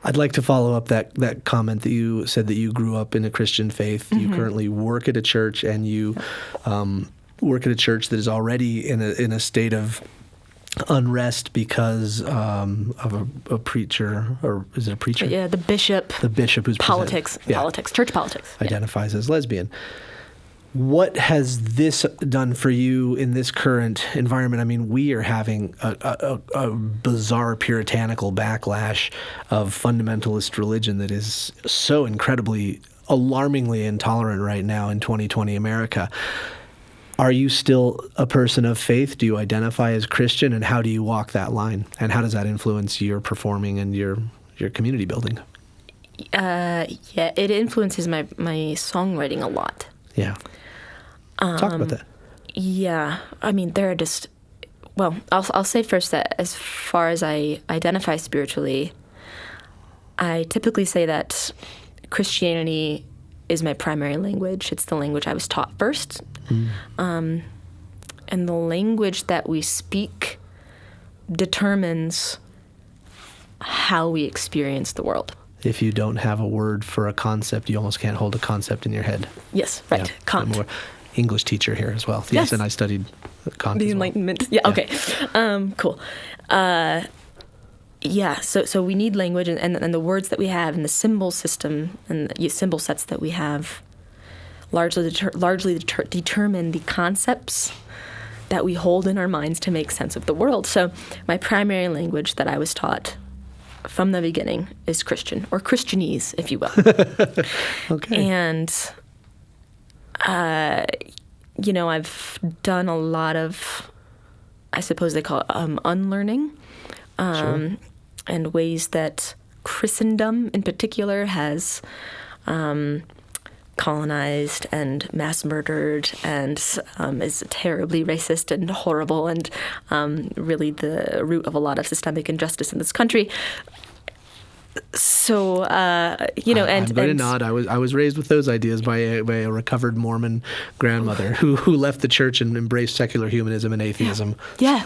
I'd like to follow up that comment that you said that you grew up in a Christian faith. Mm-hmm. You currently work at a church, and you work at a church that is already in a state of unrest because of a preacher, or is it a preacher? Yeah, the bishop. The bishop who's politics, church politics. Identifies as lesbian. What has this done for you in this current environment? I mean, we are having a bizarre puritanical backlash of fundamentalist religion that is so incredibly, alarmingly intolerant right now in 2020 America. Are you still a person of faith? Do you identify as Christian? And how do you walk that line? And how does that influence your performing and your community building? Yeah, it influences my songwriting a lot. Yeah. Talk about that. Yeah. I mean, there are just, well, I'll say first that as far as I identify spiritually, I typically say that Christianity is my primary language. It's the language I was taught first. And the language that we speak determines how we experience the world. If you don't have a word for a concept, you almost can't hold a concept in your head. Yes, right. Yeah, Kant. I'm English teacher here as well. Yes, and I studied Kant the as well. Enlightenment. Yeah, okay. Cool. So we need language, and the words that we have, and the symbol system, and the symbol sets that we have largely determine the concepts that we hold in our minds to make sense of the world. So my primary language that I was taught from the beginning is Christian, or Christianese, if you will. Okay. And, I've done a lot of, I suppose they call it unlearning, Sure. and ways that Christendom in particular has colonized and mass murdered and is terribly racist and horrible and really the root of a lot of systemic injustice in this country. So, I'm going to nod. I was raised with those ideas by a recovered Mormon grandmother who left the church and embraced secular humanism and atheism. Yeah.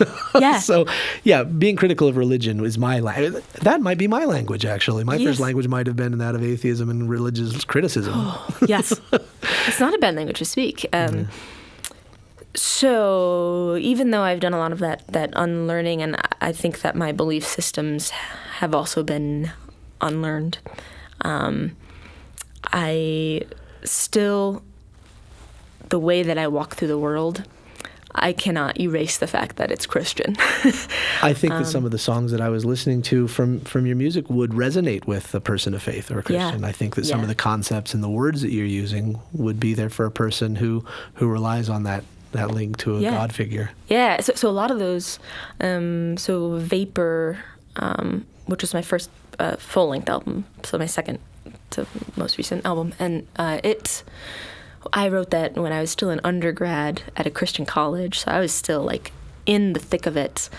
So, being critical of religion is my language. That might be my language, actually. My first language might have been that of atheism and religious criticism. Yes. It's not a bad language to speak. So even though I've done a lot of that unlearning, and I think that my belief systems have also been unlearned, I still, the way that I walk through the world, I cannot erase the fact that it's Christian. I think that some of the songs that I was listening to from your music would resonate with a person of faith or a Christian. I think that some of the concepts and the words that you're using would be there for a person who relies on that link to a God figure. Yeah, so a lot of those, so Vapor, which was my first full-length album, so my second to most recent album, and I wrote that when I was still an undergrad at a Christian college, so I was still like in the thick of it,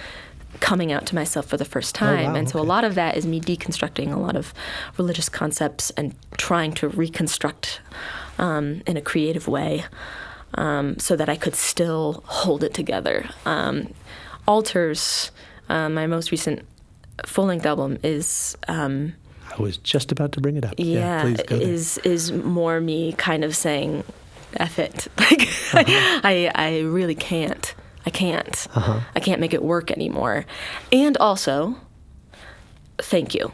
coming out to myself for the first time. And so a lot of that is me deconstructing a lot of religious concepts and trying to reconstruct in a creative way so that I could still hold it together. Altars, my most recent full-length album, is... I was just about to bring it up. Yeah, please go there. is more me kind of saying, F it. Like, I really can't. I can't. I can't make it work anymore. And also, thank you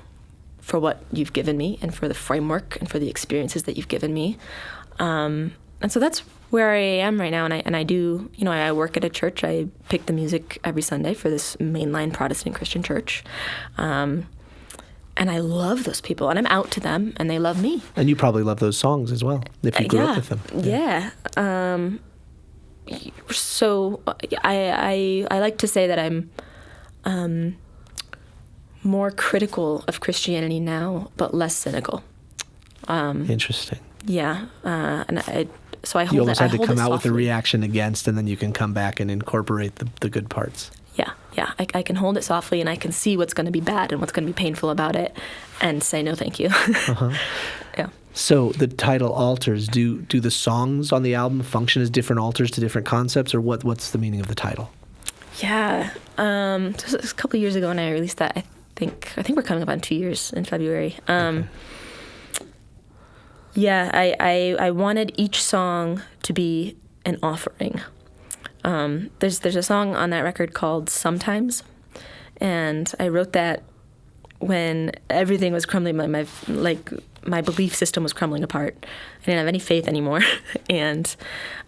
for what you've given me and for the framework and for the experiences that you've given me. And so that's where I am right now. And I do, I work at a church. I pick the music every Sunday for this mainline Protestant Christian church. And I love those people, and I'm out to them, and they love me. And you probably love those songs as well, if you grew up with them. Yeah. So I like to say that I'm more critical of Christianity now, but less cynical. Interesting. Yeah. And so I hold it. You almost had to come out softly. with a reaction against, and then you can come back and incorporate the good parts. Yeah. I can hold it softly, and I can see what's going to be bad and what's going to be painful about it, and say no, thank you. Yeah. So the title Altars, do the songs on the album function as different altars to different concepts, or what's the meaning of the title? Yeah. So it was a couple of years ago when I released that. I think we're coming up on 2 years in February. Okay. Yeah, I wanted each song to be an offering. There's a song on that record called Sometimes, and I wrote that when everything was crumbling, my belief system was crumbling apart. I didn't have any faith anymore, and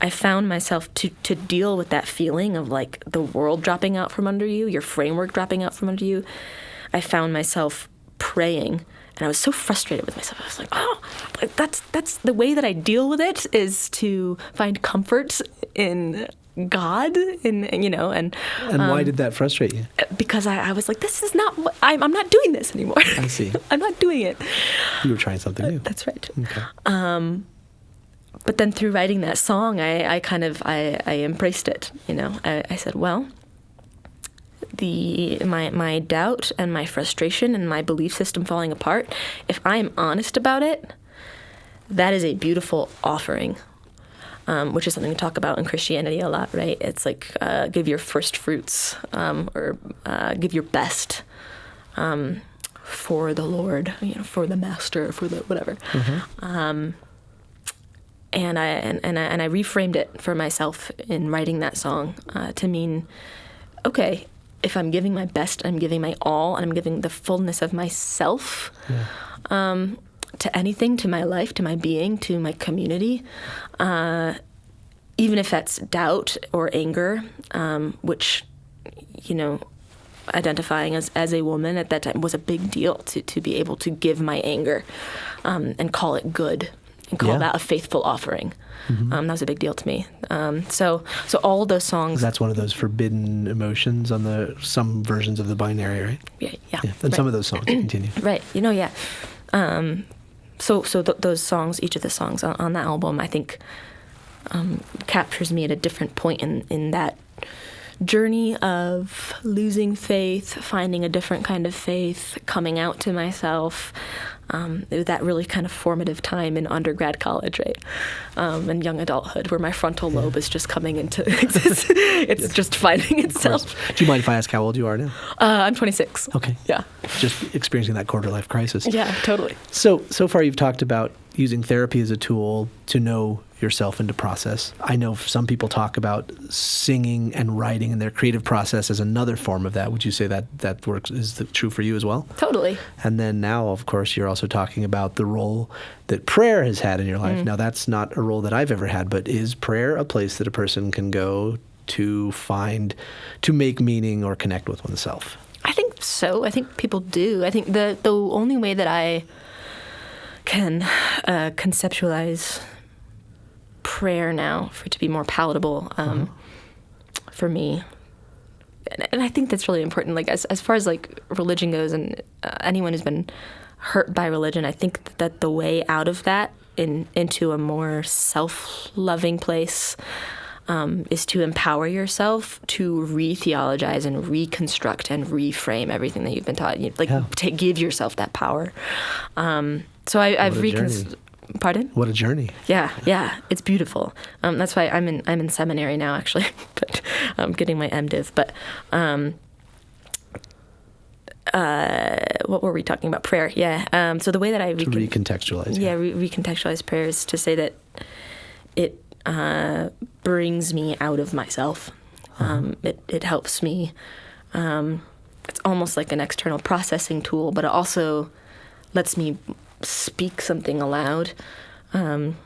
I found myself to deal with that feeling of like the world dropping out from under you, your framework dropping out from under you. I found myself praying. And I was so frustrated with myself. I was like, oh, like that's the way that I deal with it, is to find comfort in God, and why did that frustrate you? Because I was like, this is not what I'm not doing this anymore. I see. I'm not doing it. You were trying something new. That's right. Okay. But then through writing that song, I embraced it. I said, well, my doubt and my frustration and my belief system falling apart, if I am honest about it, that is a beautiful offering, which is something we talk about in Christianity a lot, right? It's like give your first fruits, or give your best for the Lord, for the Master, for the whatever. Mm-hmm. And I reframed it for myself in writing that song to mean, okay, if I'm giving my best, I'm giving my all, and I'm giving the fullness of myself to anything, to my life, to my being, to my community, even if that's doubt or anger, which, identifying as a woman at that time was a big deal to be able to give my anger and call it good and call that a faithful offering. Mm-hmm. That was a big deal to me. So all those songs. That's one of those forbidden emotions on some versions of the binary, right? Yeah. And right. some of those songs continue. Right. Yeah. Those songs, each of the songs on that album, I think captures me at a different point in that journey of losing faith, finding a different kind of faith, coming out to myself. It was that really kind of formative time in undergrad college, right? And young adulthood, where my frontal lobe is just coming into existence. It's just finding itself. Do you mind if I ask how old you are now? I'm 26. Okay. Yeah. Just experiencing that quarter-life crisis. Yeah, totally. So far you've talked about using therapy as a tool to know yourself and to process. I know some people talk about singing and writing and their creative process as another form of that. Would you say that works is true for you as well? Totally. And then now, of course, you're also talking about the role that prayer has had in your life. Now, that's not a role that I've ever had, but is prayer a place that a person can go to make meaning or connect with oneself? I think so. I think people do. I think the only way that I can conceptualize prayer now for it to be more palatable for me, and I think that's really important. Like as far as like religion goes, and anyone who's been hurt by religion, I think that the way out of that into a more self-loving place is to empower yourself to re-theologize and reconstruct and reframe everything that you've been taught. Give yourself that power. So I've reconstructed. Pardon? What a journey! Yeah, it's beautiful. That's why I'm in seminary now, actually, but I'm getting my MDiv. But what were we talking about? Prayer. Yeah. So the way that I recontextualize. Yeah, recontextualize prayer is to say that it brings me out of myself. It helps me. It's almost like an external processing tool, but it also lets me speak something aloud and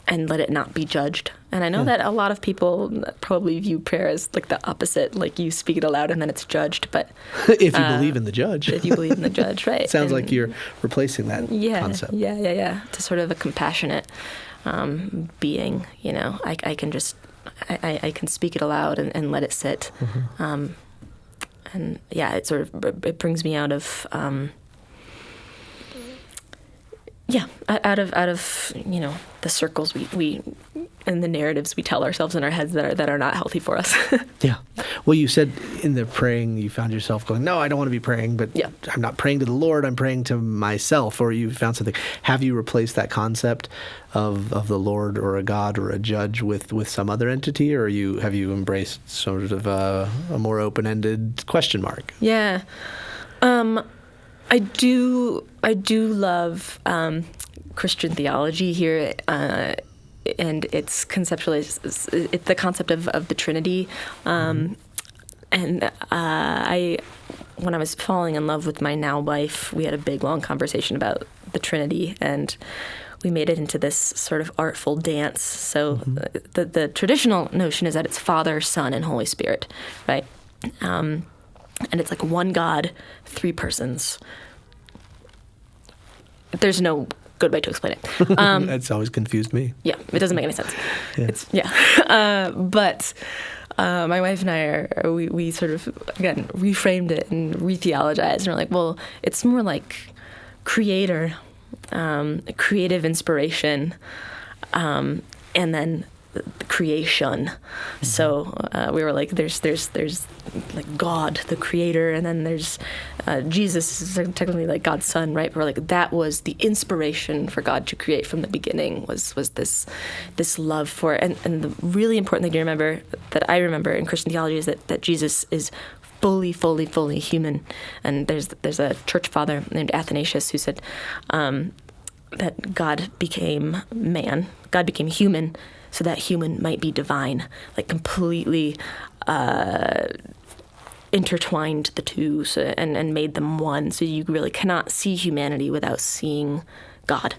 let it not be judged. And I know that a lot of people probably view prayer as like the opposite, like you speak it aloud and then it's judged. But if you believe in the judge. If you believe in the judge, right. Sounds like you're replacing that concept. Yeah. To sort of a compassionate being, I can just, I can speak it aloud and let it sit. And it sort of, it brings me out of... out of the circles we and the narratives we tell ourselves in our heads that are not healthy for us. Yeah. Well, you said in the praying, you found yourself going, no, I don't want to be praying, but I'm not praying to the Lord, I'm praying to myself, or you found something. Have you replaced that concept of the Lord or a God or a judge with some other entity, or have you embraced sort of a more open-ended question mark? Yeah. I do love Christian theology here, and it's it's the concept of the Trinity. And when I was falling in love with my now wife, we had a big, long conversation about the Trinity, and we made it into this sort of artful dance. So the traditional notion is that it's Father, Son, and Holy Spirit, right? And it's like one God, three persons. There's no good way to explain it. That's always confused me. Yeah, it doesn't make any sense. But my wife and I we sort of, again, reframed it and re-theologized. And we're like, well, it's more like creator, creative inspiration, and then creation. So we were like, there's like God, the creator, and then there's Jesus is technically like God's son, right? But we're like, that was the inspiration for God to create from the beginning, was this love for it. And the really important thing to remember, that I remember in Christian theology, is that Jesus is fully human. And there's a church father named Athanasius who said that God became man, God became human, so that human might be divine, like completely intertwined the two, and made them one. So you really cannot see humanity without seeing God,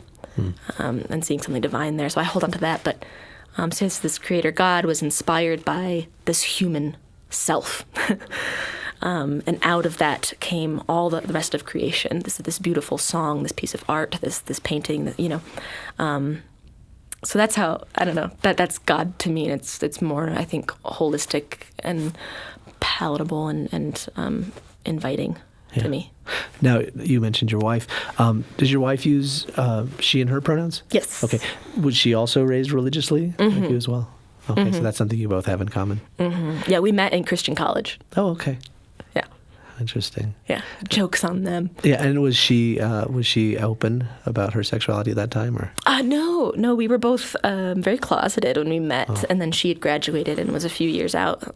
and seeing something divine there. So I hold on to that. But since this creator God was inspired by this human self, and out of that came all the rest of creation. This beautiful song, this piece of art, this painting, that, you know. So that's how, I don't know, that's God to me. And it's more, I think, holistic and palatable and inviting to me. Now, you mentioned your wife. Does your wife use she and her pronouns? Yes. Okay. Was she also raised religiously like you as well? Okay, so that's something you both have in common. Yeah, we met in Christian college. Oh, okay. Yeah. Interesting. Yeah, jokes on them. Yeah, and was she open about her sexuality at that time, or? No, we were both very closeted when we met, and then she had graduated and was a few years out.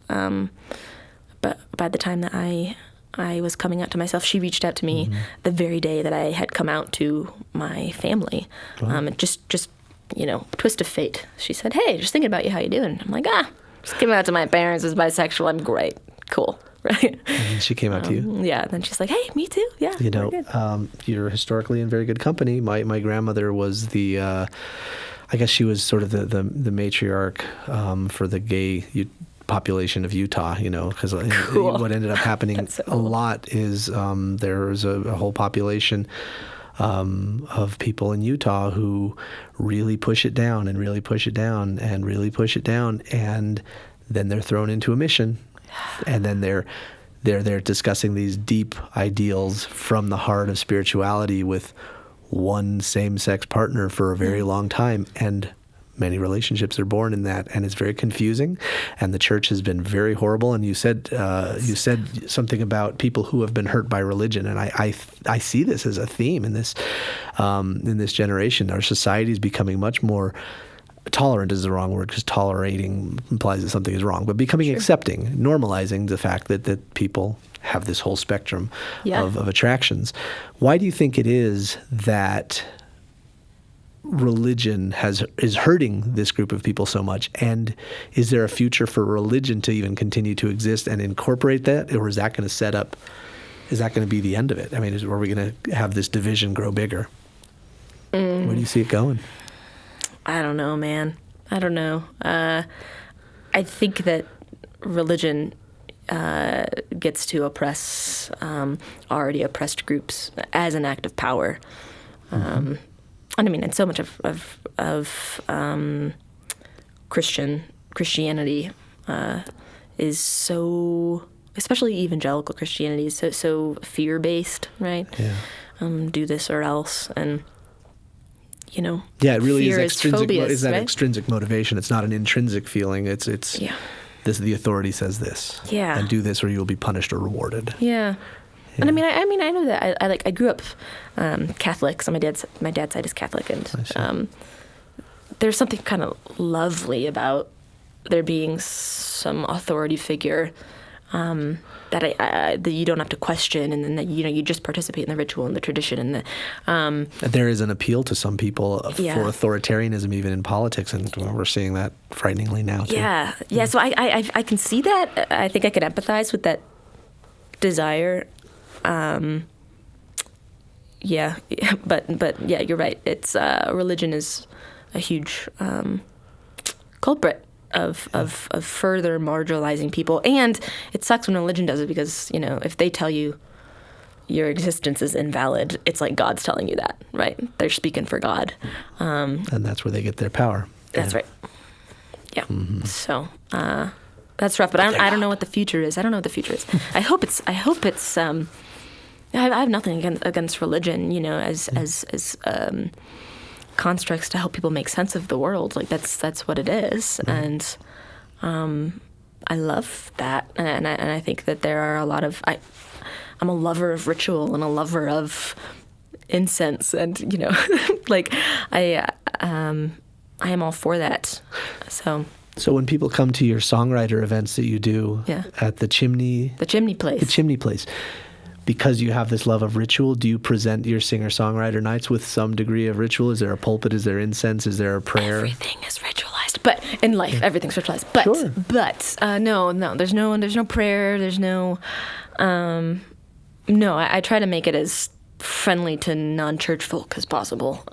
But by the time that I was coming out to myself, she reached out to me the very day that I had come out to my family. And just twist of fate. She said, "Hey, just thinking about you. How you doing?" I'm like, just came out to my parents as bisexual. I'm great. Cool. Right. And she came out to you? Yeah. And then she's like, "Hey, me too." Yeah. You're historically in very good company. My grandmother was I guess she was sort of the matriarch for the gay population of Utah, because cool. What ended up happening a lot is there was a whole population of people in Utah who really push it down and really push it down and really push it down, and then they're thrown into a mission, and then they're discussing these deep ideals from the heart of spirituality with one same-sex partner for a very long time, and many relationships are born in that, and it's very confusing, and the church has been very horrible. And you said something about people who have been hurt by religion, and I see this as a theme in this generation. Our society is becoming much more tolerant is the wrong word, because tolerating implies that something is wrong, but becoming accepting, normalizing the fact that people have this whole spectrum of attractions. Why do you think it is that religion is hurting this group of people so much? And is there a future for religion to even continue to exist and incorporate that? Or is that going to be the end of it? I mean, are we going to have this division grow bigger? Where do you see it going? I don't know, man. I don't know. I think that religion gets to oppress already oppressed groups as an act of power. And I mean, and so much of Christianity is so, especially evangelical Christianity, is so fear-based, right? Yeah. Do this or else, and yeah, it really is extrinsic. Phobias, is that right? Extrinsic motivation? It's not an intrinsic feeling. It's yeah. This, the authority says this. Yeah. And do this or you will be punished or rewarded. Yeah. And I mean, I know that I grew up Catholic, so my dad's side is Catholic, and there's something kind of lovely about there being some authority figure that you don't have to question, and then that you just participate in the ritual and the tradition and the. There is an appeal to some people for authoritarianism, even in politics, and we're seeing that frighteningly now too. Yeah. So I can see that. I think I could empathize with that desire. But yeah, you're right. It's religion is a huge culprit of further marginalizing people, and it sucks when religion does it, because if they tell you your existence is invalid, it's like God's telling you that, right? They're speaking for God, and that's where they get their power. That's right. Yeah. Mm-hmm. So that's rough, but I don't know what the future is. I don't know what the future is. I hope it's. I have nothing against religion, as constructs to help people make sense of the world. Like that's what it is, and I love that, and I think that there are a lot of I'm a lover of ritual and a lover of incense, and like I am all for that. So when people come to your songwriter events that you do at the chimney place, because you have this love of ritual, do you present your singer-songwriter nights with some degree of ritual? Is there a pulpit? Is there incense? Is there a prayer? Everything is ritualized, but in life, everything's ritualized. But sure. No, there's no prayer. There's no. No, I try to make it as friendly to non-church folk as possible.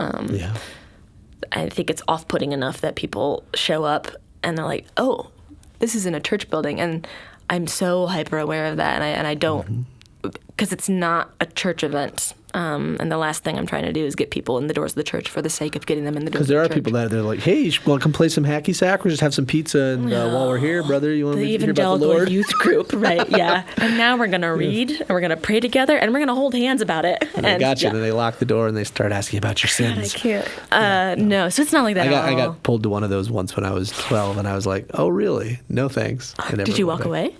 I think it's off-putting enough that people show up and they're like, "Oh, this is in a church building," and I'm so hyper aware of that, and I don't. Mm-hmm. Because it's not a church event. And the last thing I'm trying to do is get people in the doors of the church for the sake of getting them in the doors of the church. Because there are people that they're like, hey, you want to come play some hacky sack or just have some pizza? And while we're here, brother, you want to hear about the Lord? The evangelical youth group, right, yeah. And now we're going to read, and we're going to pray together, and we're going to hold hands about it. And they got you, and then they lock the door, and they start asking about your sins. I can't. No, so it's not like that at all. I got pulled to one of those once when I was 12, and I was like, oh, really? No thanks. Did you walk away?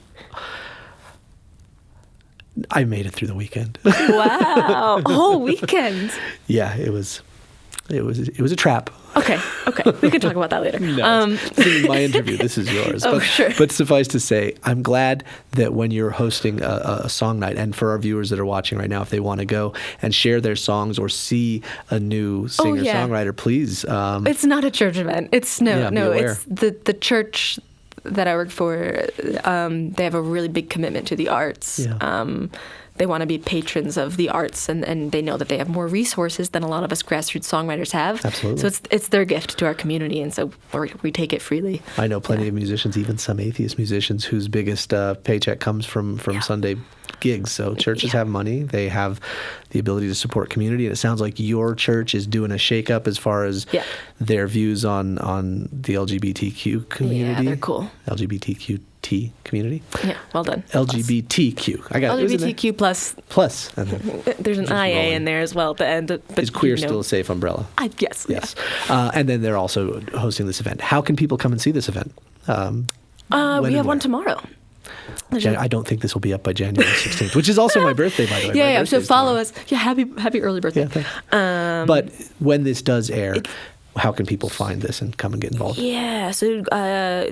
I made it through the weekend. Wow, a whole weekend. Yeah, it was a trap. Okay, we can talk about that later. No, this is my interview. This is yours. Sure. But suffice to say, I'm glad that when you're hosting a song night, and for our viewers that are watching right now, if they want to go and share their songs or see a new singer-songwriter, please. It's not a church event. It's it's the church that I work for. They have a really big commitment to the arts. Yeah. They want to be patrons of the arts, and they know that they have more resources than a lot of us grassroots songwriters have. Absolutely. So it's their gift to our community, and so we take it freely. I know plenty of musicians, even some atheist musicians, whose biggest paycheck comes from Sunday gigs. So churches have money. They have the ability to support community. And it sounds like your church is doing a shakeup as far as their views on the LGBTQ community. Yeah, they're cool. LGBTQT community. Yeah, well done. LGBTQ. I got LGBTQ plus. Plus. There's an IA in there as well at the end. But is queer still a safe umbrella? Yes. And then they're also hosting this event. How can people come and see this event? We have one tomorrow. I don't think this will be up by January 16th, which is also my birthday, by the way. Yeah. So follow us. Yeah, happy early birthday. Yeah, thanks. But when this does air, how can people find this and come and get involved? Yeah, so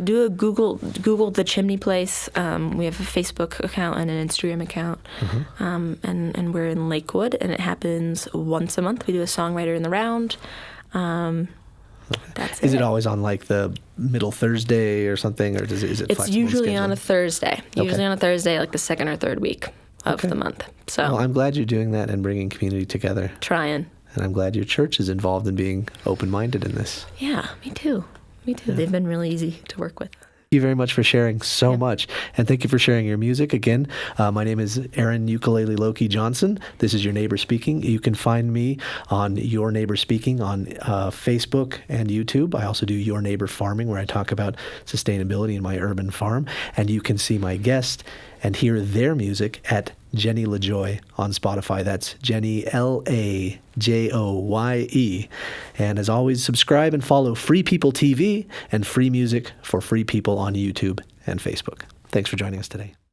do a Google the Chimney Place. We have a Facebook account and an Instagram account, and we're in Lakewood, and it happens once a month. We do a songwriter in the round. Is it always on like the middle Thursday or something, or is it? It's usually on a Thursday. Usually on a Thursday, like the second or third week of the month. So well, I'm glad you're doing that and bringing community together. Trying. And I'm glad your church is involved in being open-minded in this. Yeah, me too. Yeah. They've been really easy to work with. Thank you very much for sharing so much. And thank you for sharing your music. Again, my name is Aaron Ukulele Loki Johnson. This is Your Neighbor Speaking. You can find me on Your Neighbor Speaking on Facebook and YouTube. I also do Your Neighbor Farming, where I talk about sustainability in my urban farm. And you can see my guest and hear their music at Jenny LaJoye on Spotify. That's Jenny LaJoye. And as always, subscribe and follow Free People TV and Free Music for Free People on YouTube and Facebook. Thanks for joining us today.